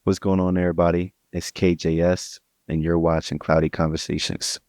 What's going on, everybody? It's KJS, and you're watching Cloudy Conversations.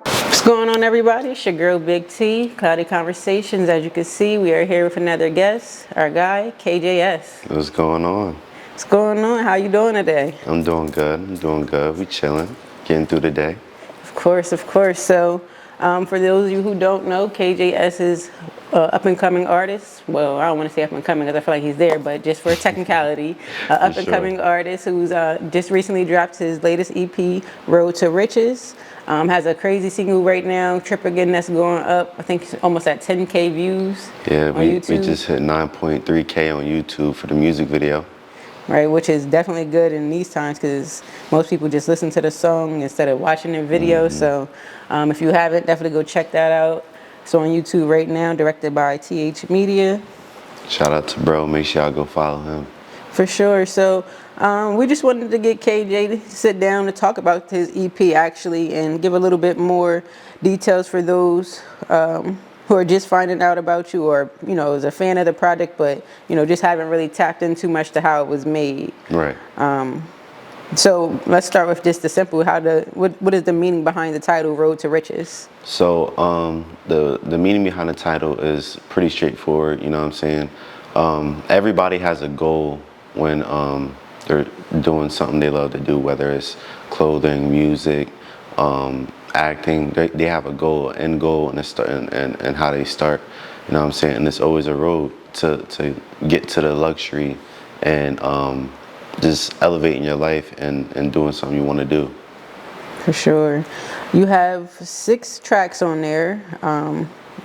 What's going on, everybody? It's your girl Big T, Cloudy Conversations. As you can see, we are here with another guest, our guy, KJS. What's going on? What's going on? How you doing today? I'm doing good. We chilling, getting through the day. Of course. So, for those of you who don't know, KJS is up-and-coming artist. Well, I don't want to say up-and-coming because I feel like he's there, but just for technicality, up-and-coming artist who's just recently dropped his latest EP, Road to Riches. Has a crazy single right now, Trip Again, that's going up. I think it's almost at 10K views Yeah, on we YouTube. just hit 9.3K on YouTube for the music video. Right, which is definitely good in these times because most people just listen to the song instead of watching the video. So if you haven't, definitely go check that out. It's on YouTube right now, directed by TH Media. Shout out to bro, make sure y'all go follow him. For sure. So we just wanted to get KJ to sit down to talk about his EP actually and give a little bit more details for those who are just finding out about you or, is a fan of the project, but, just haven't really tapped in too much to how it was made. Right. So let's start with just the simple, what is the meaning behind the title, Road to Riches? So the meaning behind the title is pretty straightforward, you know what I'm saying? Everybody has a goal when they're doing something they love to do, whether it's clothing, music, acting. They have a goal, end goal, and how they start. You know what I'm saying? And it's always a road to get to the luxury and just elevating your life and doing something you want to do. For sure. You have 6 tracks on there.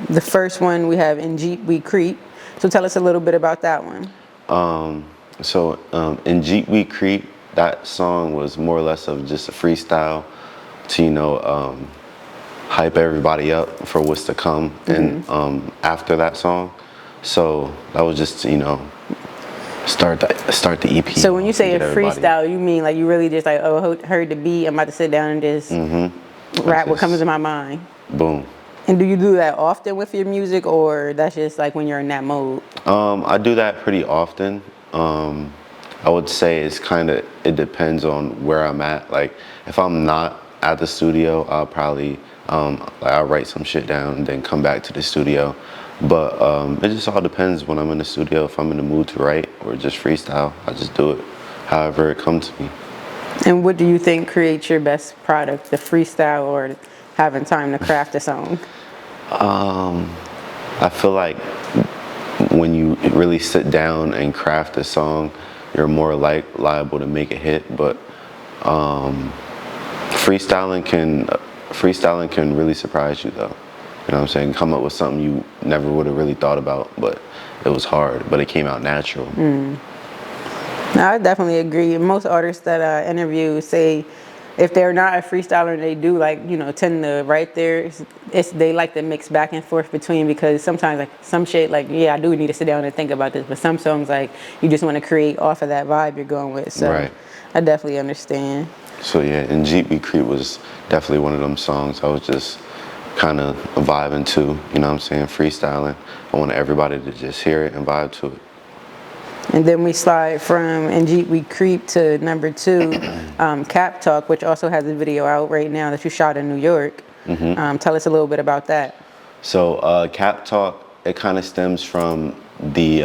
The first one we have In Jeep We Creep. So tell us a little bit about that one. So In Jeep We Creep, that song was more or less of just a freestyle to, hype everybody up for what's to come. Mm-hmm. And after that song, so that was just, start the EP. So when you say a freestyle, you mean like you really just like, heard the beat, I'm about to sit down and just rap what comes to my mind. Boom. And do you do that often with your music, or that's just like when you're in that mode? I do that pretty often. I would say it depends on where I'm at. Like if I'm not at the studio, I'll probably I'll write some shit down and then come back to the studio. But it just all depends when I'm in the studio. If I'm in the mood to write or just freestyle, I just do it however it comes to me. And what do you think creates your best product, the freestyle or having time to craft a song? I feel like when you really sit down and craft a song, you're more liable to make a hit. But freestyling can really surprise you, though. You know what I'm saying? Come up with something you never would have really thought about, but it was hard, but it came out natural. No, I definitely agree. Most artists that I interview say if they're not a freestyler, they do tend to write there. They like to mix back and forth between, because sometimes like some shit I do need to sit down and think about this, but some songs you just want to create off of that vibe you're going with. So right. I definitely understand. So yeah, and Jeep We Creep was definitely one of them songs I was just kind of vibing to, you know what I'm saying, freestyling. I want everybody to just hear it and vibe to it. And then we slide from In Jeep We Creep to number 2, Cap Talk, which also has a video out right now that you shot in New York. Mm-hmm. Tell us a little bit about that. So Cap Talk, it kind of stems from the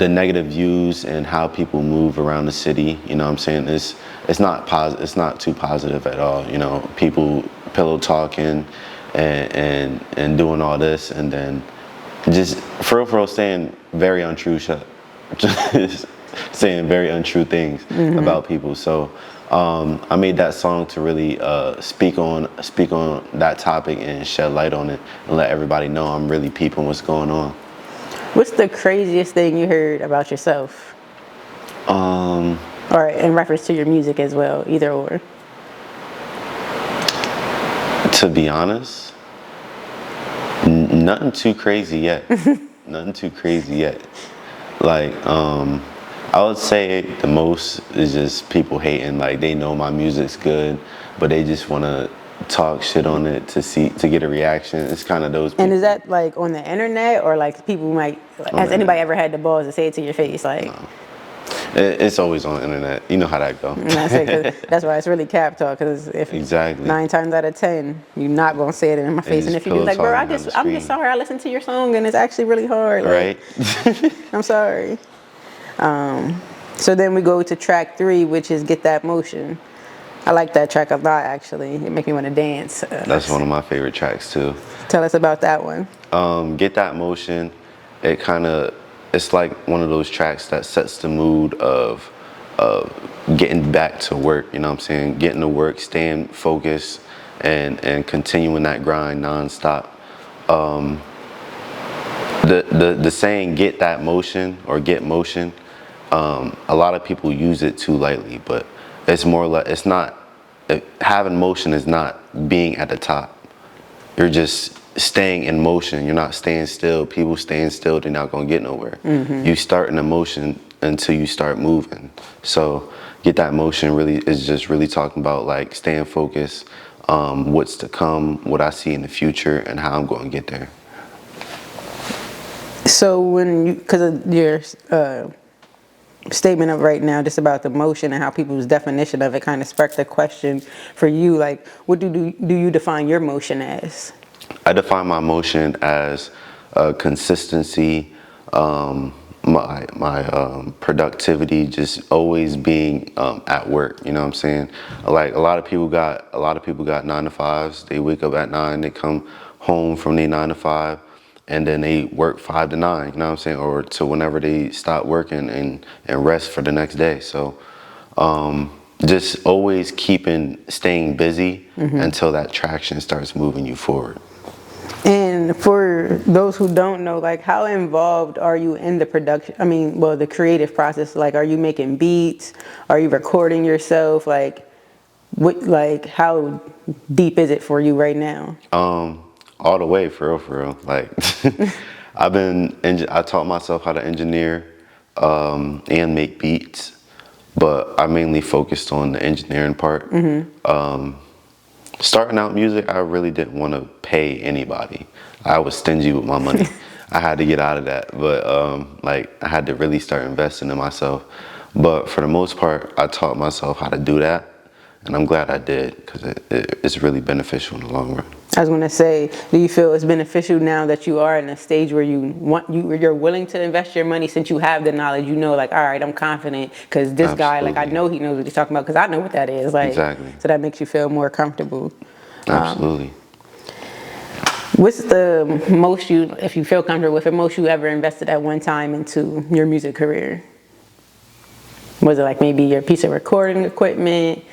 negative views and how people move around the city. You know what I'm saying? It's not too positive at all. People pillow talking and doing all this, and then just for real saying very untrue saying very untrue things about people. So I made that song to really speak on that topic and shed light on it and let everybody know I'm really peeping what's going on. What's the craziest thing you heard about yourself? Or in reference to your music as well, either or. To be honest, nothing too crazy yet. Nothing too crazy yet. Like, I would say the most is just people hating. Like, they know my music's good, but they just want to talk shit on it to get a reaction. It's kind of those people. And is that like on the internet, or like people might, has anybody ever had the balls to say it to your face? Like, No. It's always on the internet. You know how that go. and I say, 'cause that's why it's really cap talk. Because if Exactly. 9 times out of 10, you're not gonna say it in my face. And just if you do, like, bro, pillow talking down the I'm just street. sorry. I listened to your song and it's actually really hard. Like, Right? I'm sorry. So then we go to track 3, which is Get That Motion. I like that track a lot, actually. It makes me want to dance. That's one of my favorite tracks too. Tell us about that one. Get That Motion, it's like one of those tracks that sets the mood of getting back to work, you know what I'm saying? Getting to work, staying focused, and continuing that grind nonstop. The saying "get that motion" or "get motion," a lot of people use it too lightly, but it's more like it's not. Having motion is not being at the top. You're just staying in motion. You're not staying still. People staying still, they're not gonna get nowhere. You start in a motion until you start moving. So Get That Motion really is just really talking about like staying focused, what's to come, what I see in the future, and how I'm going to get there. So when you, because of your statement of right now, just about the motion and how people's definition of it kind of sparked a question for you, like, what do you define your motion as? I define my motion as consistency, my productivity, just always being at work. You know what I'm saying? Like a lot of people got 9 to 5s. They wake up at 9, they come home from their 9 to 5, and then they work 5 to 9. You know what I'm saying? Or to whenever they stop working and rest for the next day. So just always staying busy until that traction starts moving you forward. And for those who don't know, like, how involved are you in the production? I mean, well, the creative process. Like, are you making beats? Are you recording yourself? Like, how deep is it for you right now? All the way, for real. Like, I taught myself how to engineer and make beats, but I mainly focused on the engineering part. Starting out music, I really didn't want to pay anybody. I was stingy with my money. I had to get out of that, but like I had to really start investing in myself. But for the most part, I taught myself how to do that, and I'm glad I did because it's really beneficial in the long run. I was gonna say, do you feel it's beneficial now that you are in a stage where you're willing to invest your money, since you have the knowledge? You know, like, all right, I'm confident because this guy, like, I know he knows what he's talking about because I know what that is. Like, exactly. So that makes you feel more comfortable. Absolutely. What's the most if you feel comfortable with it, most you ever invested at one time into your music career? Was it like maybe your piece of recording equipment,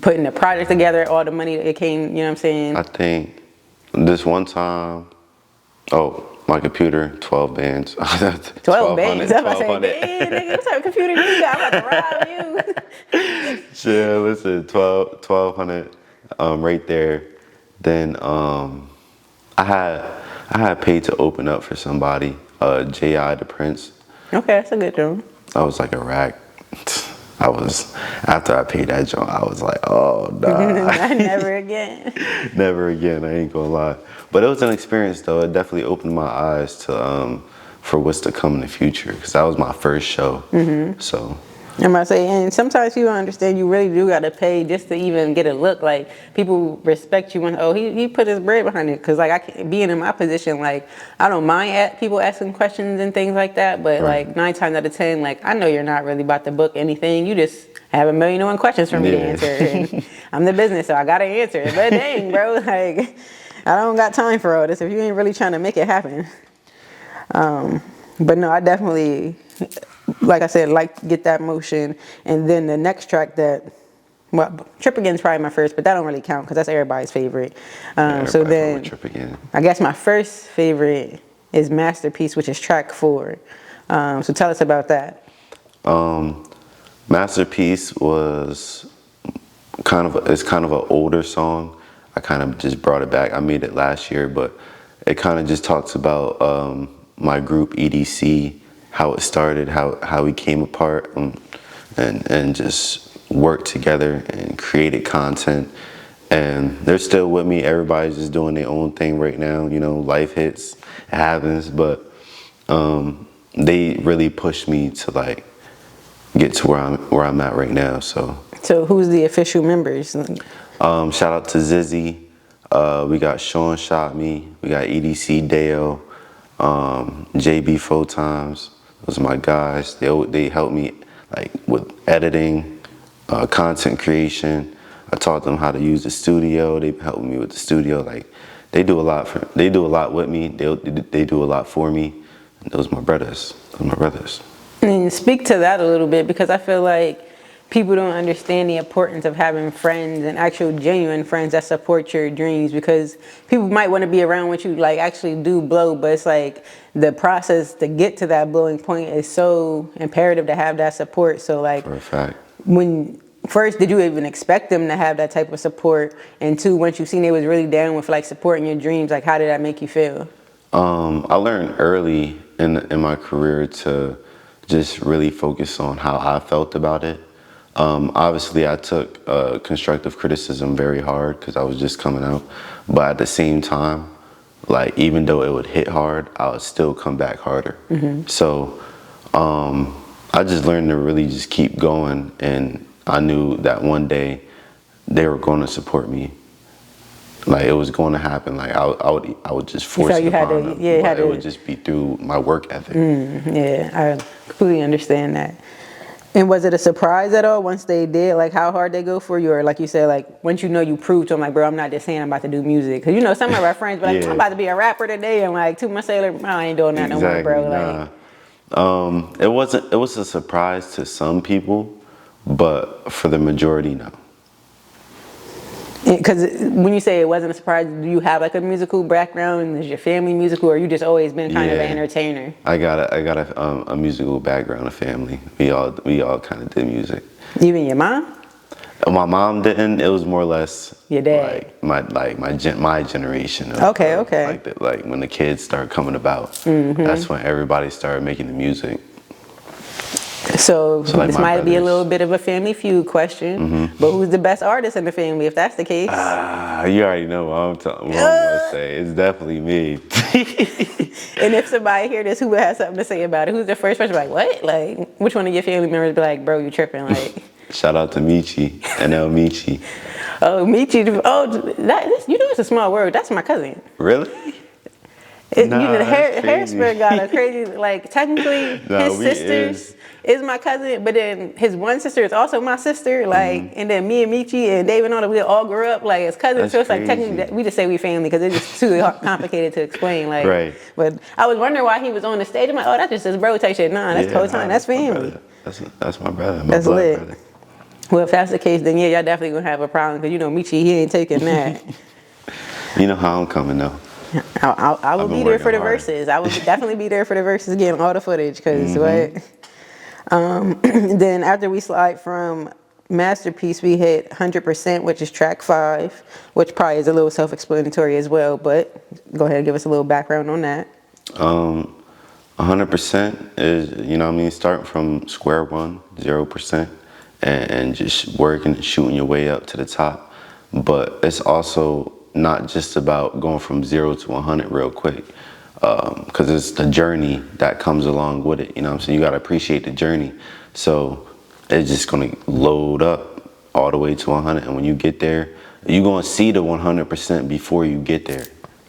putting the project together, all the money that it came, you know what I'm saying? I think this one time, my computer, 12 bands. 12 bands? I'm about to say, damn, nigga, what type of computer you got? I'm about to rob you. Yeah, listen, 1200 right there. Then I had paid to open up for somebody, J.I. the Prince. Okay, that's a good job. I was like a rack. After I paid that joint, I was like, oh, nah. Never again. Never again, I ain't gonna lie. But it was an experience though. It definitely opened my eyes to for what's to come in the future, because that was my first show. So I'm about to say, and sometimes you don't understand, you really do gotta pay just to even get a look. Like, people respect you when, he put his bread behind it. Because, like, being in my position, like, I don't mind people asking questions and things like that, but right. like 9 times out of 10, like, I know you're not really about to book anything. You just have 1,000,001 questions for me to answer. And I'm the business, so I gotta answer it. But dang, bro, like, I don't got time for all this if you ain't really trying to make it happen. But no, I definitely, like I said, like Get That Motion. And then the next track Trip Again's probably my first, but that don't really count because that's everybody's favorite. So then, Trip Again. I guess my first favorite is Masterpiece, which is track 4. So tell us about that. Masterpiece was kind of an older song. I kind of just brought it back. I made it last year, but it kind of just talks about my group EDC, how it started, how we came apart, and just worked together and created content and they're still with me. Everybody's just doing their own thing right now. You know, life hits, it happens, but they really pushed me to like get to where I'm at right now. So who's the official members? shout out to Zizzy. We got Sean Shot Me. We got EDC Dale, JB Photons. Those are my guys. They help me like with editing, content creation. I taught them how to use the studio. They helped me with the studio. Like they do a lot with me. They do a lot for me. And those are my brothers. And speak to that a little bit, because I feel like people don't understand the importance of having friends and actual genuine friends that support your dreams, because people might want to be around with you, like actually do blow, but it's like the process to get to that blowing point is so imperative to have that support. So like, For a fact. when first, did you even expect them to have that type of support? And two, once you seen they was really down with like supporting your dreams, like how did that make you feel? I learned early in my career to just really focus on how I felt about it. Obviously, I took constructive criticism very hard because I was just coming out. But at the same time, like even though it would hit hard, I would still come back harder. So I just learned to really just keep going, and I knew that one day they were going to support me. Like it was going to happen. Like I would just force it upon them. But it would just be through my work ethic. Yeah, I completely understand that. And was it a surprise at all once they did, like how hard they go for you? Or like you said, like once you know you proved to them, like, bro, I'm not just saying I'm about to do music. Because you know, some of our friends be like, Yeah. I'm about to be a rapper today. And like 2 months later, no, I ain't doing that no more, bro. Like, It was a surprise to some people, but for the majority, no. because when you say it wasn't a surprise, do you have like a musical background? Is your family musical, or you just always been kind of an entertainer? I got a musical background, a family. We all kind of did music. Even your mom? My mom didn't. It was more or less Your dad. my generation. Of, Okay. Like when the kids started coming about, that's when everybody started making the music. So like this my might be a brothers. little bit of a family feud question, but who's the best artist in the family, if that's the case? You already know what I'm gonna say. It's definitely me. And if somebody hear this who has something to say about it, who's the first person like, what? Like, which one of your family members be like, bro, you tripping? Like, Shout out to Michi and El Michi. oh, Michi, oh, you know it's a small word. That's my cousin. Really? You Nah, know, that's crazy. Harrisburg got a crazy, like, technically, his sisters is my cousin, but then his one sister is also my sister, like, and then me and Michi and David and all that, we all grew up, like, as cousins, That's so it's like, crazy. technically, we just say we family, because it's just too complicated to explain, like, Right. But I was wondering why he was on the stage. I'm like, oh, that's just his bro type shit. Nah, that's co-time, that's my family. brother. That's my brother. My That's blood lit. brother. Well, if that's the case, then yeah, y'all definitely gonna have a problem, because you know Michi, he ain't taking that. You know how I'm coming though. I will I've been be there for the working hard. verses. I will definitely be there for the verses, getting all the footage, because what? Then after we slide from Masterpiece, we hit 100%, which is track 5, which probably is a little self-explanatory as well, but go ahead and give us a little background on that. 100% is, you know what I mean, starting from square one, 0%, and just working and shooting your way up to the top. But it's also not just about going from 0 to 100 real quick, because it's the journey that comes along with it. You know what I'm saying? You got to appreciate the journey. So it's just going to load up all the way to 100. And when you get there, you're going to see the 100% before you get there.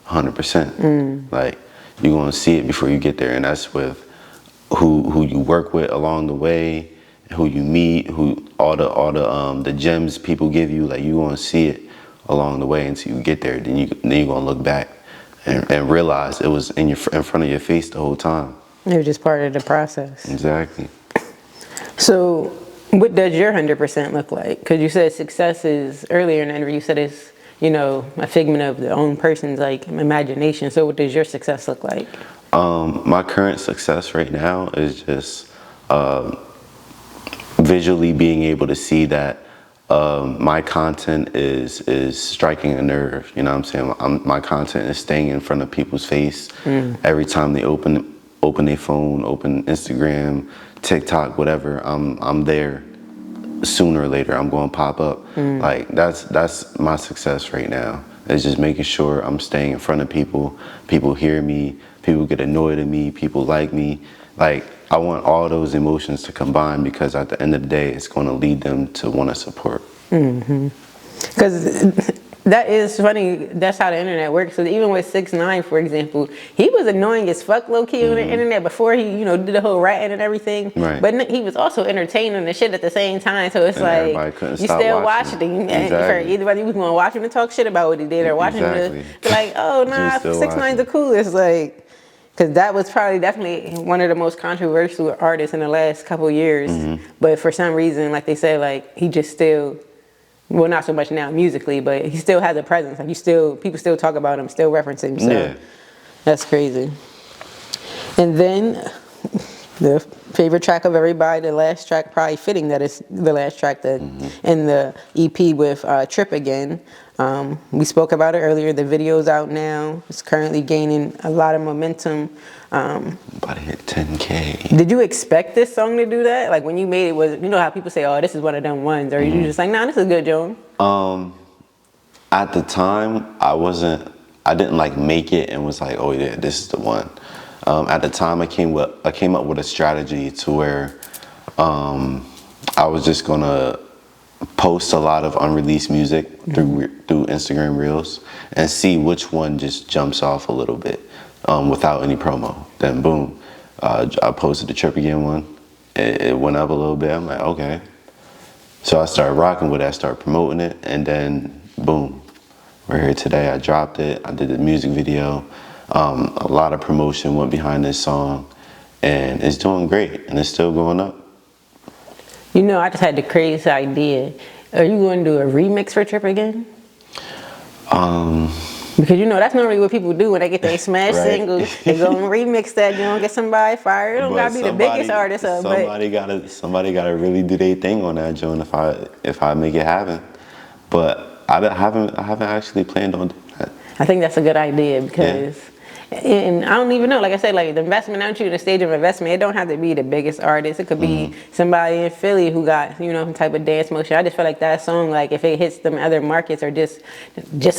100%. Like, you're going to see it before you get there. And that's with who you work with along the way, who you meet, all the gems people give you. Like, you're going to see it along the way until you get there. Then you're going to look back and realize it was in front of your face the whole time. It was just part of the process. Exactly. So what does your 100% look like? Because you said success is, earlier in the interview, you said it's, you know, a figment of the own person's like imagination. So what does your success look like? My current success right now is just visually being able to see that my content is striking a nerve. You know what I'm saying? My content is staying in front of people's face every time they open their phone, open Instagram, TikTok, whatever. I'm there sooner or later I'm going to pop up. Like that's my success right now. It's just making sure I'm staying in front of people. People hear me. People get annoyed at me. People like me. Like I want all those emotions to combine because at the end of the day, it's going to lead them to want to support. Because that is funny. That's how the internet works. So even with 6ix9ine, for example, he was annoying as fuck low key on the internet before he, did the whole ratting and everything. Right. But he was also entertaining the shit at the same time. So it's And like everybody couldn't you stop still watching. watching him. Exactly. For either whether you was going to watch him to talk shit about what he did or watching him to be like, oh nah, still 6ix9ine's the coolest. Like. Because that was probably definitely one of the most controversial artists in the last couple years. But for some reason, like they said, like he just still, well, not so much now musically, but he still has a presence. Like people still talk about him, still reference him. So that's crazy. And then the favorite track of everybody, the last track, probably fitting that it's the last track that in the EP with Trip Again. We spoke about it earlier. The video's out now. It's currently gaining a lot of momentum. About to hit 10K. Did you expect this song to do that? Like when you made it, was how people say, "Oh, this is one of them ones," or you just like, "Nah, this is good, Joan." At the time, I didn't like make it and was like, "Oh yeah, this is the one." At the time, I came up with a strategy to where I was just gonna post a lot of unreleased music through Instagram Reels and see which one just jumps off a little bit without any promo. Then boom, I posted the Trip Again one. It went up a little bit. I'm like, okay. So I started rocking with it. I started promoting it, and then boom, we're here today. I dropped it. I did the music video. A lot of promotion went behind this song, and it's doing great, and it's still going up. I just had the crazy idea. Are you going to do a remix for Trip Again? Because that's normally what people do when they get their smash singles. They go and remix that, get somebody fired. It don't gotta be the biggest artist up, somebody gotta really do their thing on that, Joan. If I make it happen, but I haven't actually planned on doing that. I think that's a good idea because. Yeah. And I don't even know, like I said, like the investment, aren't you in the stage of investment? It don't have to be the biggest artist. It could be somebody in Philly who got, some type of dance motion. I just feel like that song, like if it hits them other markets or just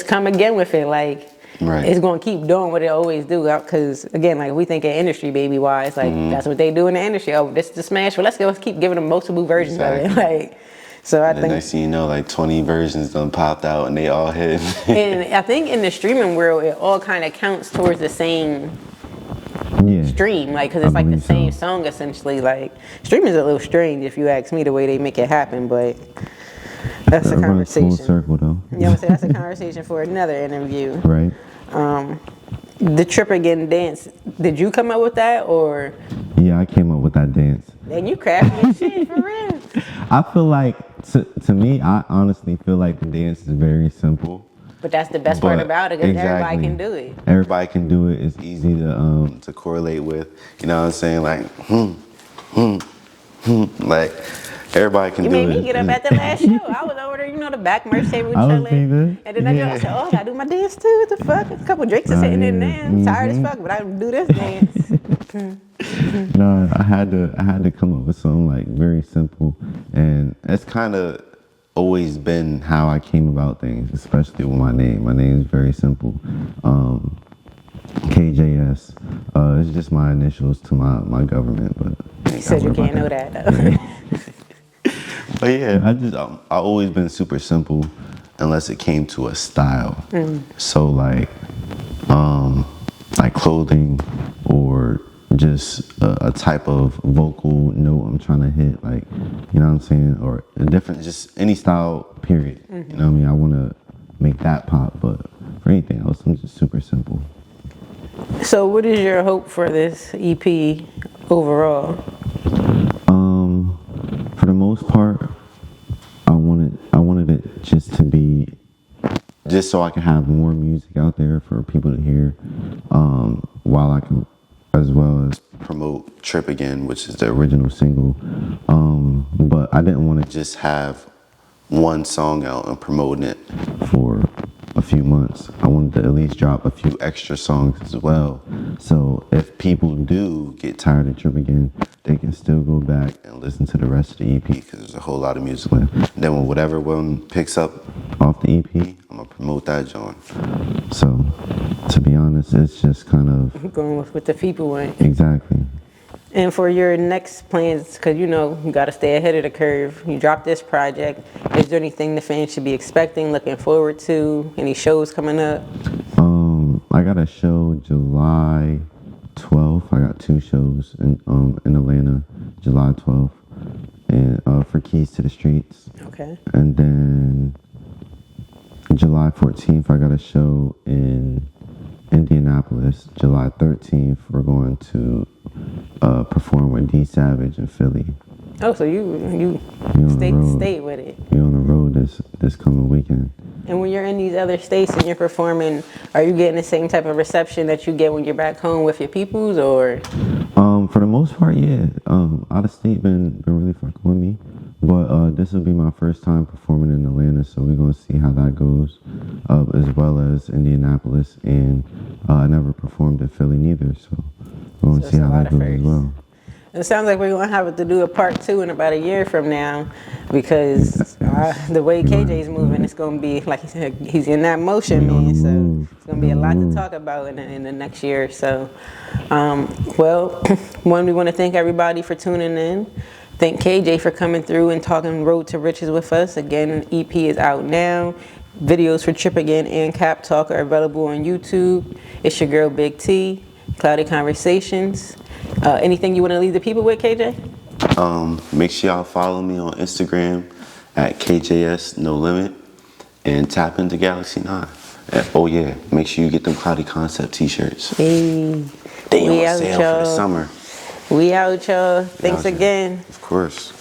come again with it, like it's going to keep doing what it always do. Because again, like we think of industry baby wise, like that's what they do in the industry. Oh, this is the smash. Well, let's keep giving them multiple versions of it. Like. So I think next thing you know, like 20 versions done popped out and they all hit. And I think in the streaming world, it all kind of counts towards the same stream, like because it's like the same song essentially. Like streaming is a little strange if you ask me the way they make it happen, but that's a conversation. Full circle though. That's a conversation for another interview. Right. The Trip Again dance, did you come up with that or? Yeah, I came up with that dance. And you crafty as shit for real. I feel like, to me, I honestly feel like the dance is very simple. But that's the best part about it, because everybody can do it. Everybody can do it. It's easy to correlate with. You know what I'm saying? Like, like everybody can do it. You made me get up at the last show. I was over there, the back merch table chilling. And then I said, oh, I gotta do my dance too. What the fuck? A couple drinks are sitting in there. I'm tired as fuck, but I do this dance. No, I had to come up with something like very simple, and it's kind of always been how I came about things, especially with my name. My name is very simple. KJS. It's just my initials to my government, but you said you can't know that though. But yeah, I always been super simple unless it came to a style. So like clothing or just a type of vocal note I'm trying to hit, like, you know what I'm saying, or a different, just any style, period. You know what I mean? I want to make that pop, but for anything else, I'm just super simple. So what is your hope for this EP overall? For the most part, I wanted it just to be, just so I can have more music out there for people to hear, while I can, as well as promote Trip Again, which is the original single. But I didn't want to just have one song out and promoting it for a few months. I wanted to at least drop a few extra songs as well. So if people do get tired of Trip again, they can still go back and listen to the rest of the EP because there's a whole lot of music left. Then when whatever one picks up off the EP, I'm gonna promote that joint. So to be honest, it's just kind of Going with what the people want. exactly. And for your next plans, because you know you got to stay ahead of the curve. You dropped this project. Is there anything the fans should be expecting, looking forward to? Any shows coming up? I got a show July 12th. I got 2 shows in Atlanta, July 12th, and for Keys to the Streets. Okay. And then July 14th, I got a show in Indianapolis. July 13th, we're going to perform with D Savage in Philly. Oh, so you on state the to road. state with it. We're on the road this coming weekend. And when you're in these other states and you're performing, are you getting the same type of reception that you get when you're back home with your peoples, or? For the most part, yeah. Out of state been really fucking with me. But this will be my first time performing in Atlanta, so we're gonna see how that goes. As well as Indianapolis, and I never performed in Philly neither, so we're gonna see how that goes as well. It sounds like we're going to have to do a part 2 in about a year from now, because the way KJ's moving, it's going to be, like he said, he's in that motion, man. So it's going to be a lot to talk about in the next year or so. Well, one, we want to thank everybody for tuning in. Thank KJ for coming through and talking Road to Riches with us. Again, EP is out now. Videos for Trip Again and Cap Talk are available on YouTube. It's your girl, Big T, Cloudy Conversations. Anything you want to leave the people with, KJ? Make sure y'all follow me on Instagram at KJS No Limit and tap into Galaxy 9. Oh yeah, make sure you get them Cloudy Concept t-shirts. Hey, They we on out, sale for the y'all. summer. We out, y'all. Thanks again. Of course.